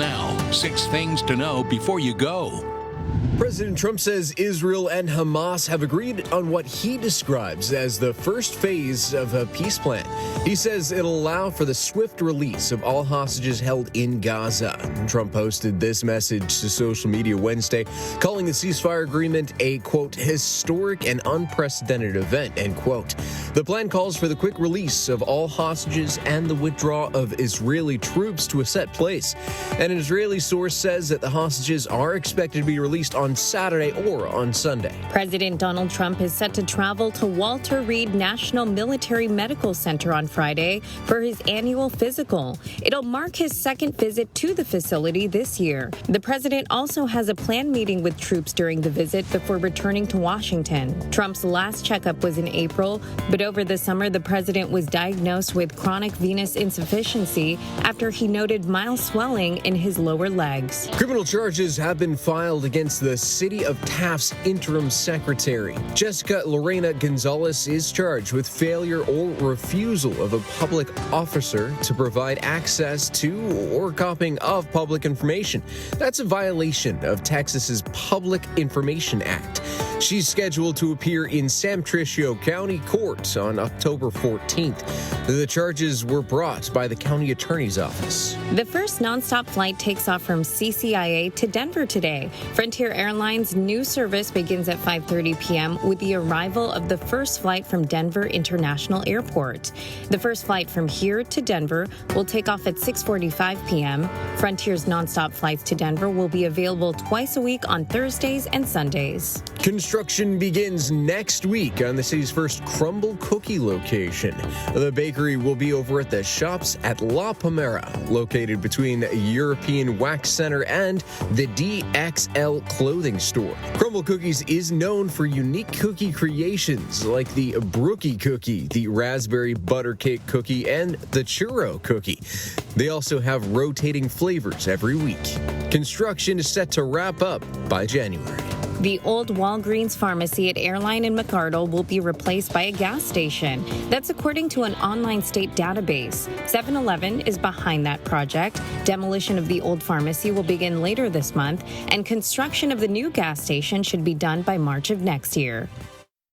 Now, 6 things to know before you go. President Trump says Israel and Hamas have agreed on what he describes as the first phase of a peace plan. He says it'll allow for the swift release of all hostages held in Gaza. Trump posted this message to social media Wednesday, calling the ceasefire agreement a, quote, historic and unprecedented event, end quote. The plan calls for the quick release of all hostages and the withdrawal of Israeli troops to a set place. And an Israeli source says that the hostages are expected to be released on Saturday or on Sunday. President Donald Trump is set to travel to Walter Reed National Military Medical Center on Friday for his annual physical. It'll mark his second visit to the facility this year. The president also has a planned meeting with troops during the visit before returning to Washington. Trump's last checkup was in April, but over the summer, the president was diagnosed with chronic venous insufficiency after he noted mild swelling in his lower legs. Criminal charges have been filed against the City of Taft's interim secretary. Jessica Lorena Gonzalez is charged with failure or refusal of a public officer to provide access to or copying of public information. That's a violation of Texas's Public Information Act. She's scheduled to appear in San Patricio County Court on October 14th. The charges were brought by the county attorney's office. The first nonstop flight takes off from CCIA to Denver today. Frontier Airlines' new service begins at 5:30 p.m. with the arrival of the first flight from Denver International Airport. The first flight from here to Denver will take off at 6:45 p.m. Frontier's nonstop flights to Denver will be available twice a week on Thursdays and Sundays. Construction begins next week on the city's first crumble cookie location. The bakery will be over at the Shops at La Pomera, located between European Wax Center and the DXL clothing store. Crumble Cookies is known for unique cookie creations like the Brookie cookie, the raspberry butter cake cookie, and the churro cookie. They also have rotating flavors every week. Construction is set to wrap up by January. The old Walgreens pharmacy at Airline in McArdle will be replaced by a gas station. That's according to an online state database. 7-Eleven is behind that project. Demolition of the old pharmacy will begin later this month, and construction of the new gas station should be done by March of next year.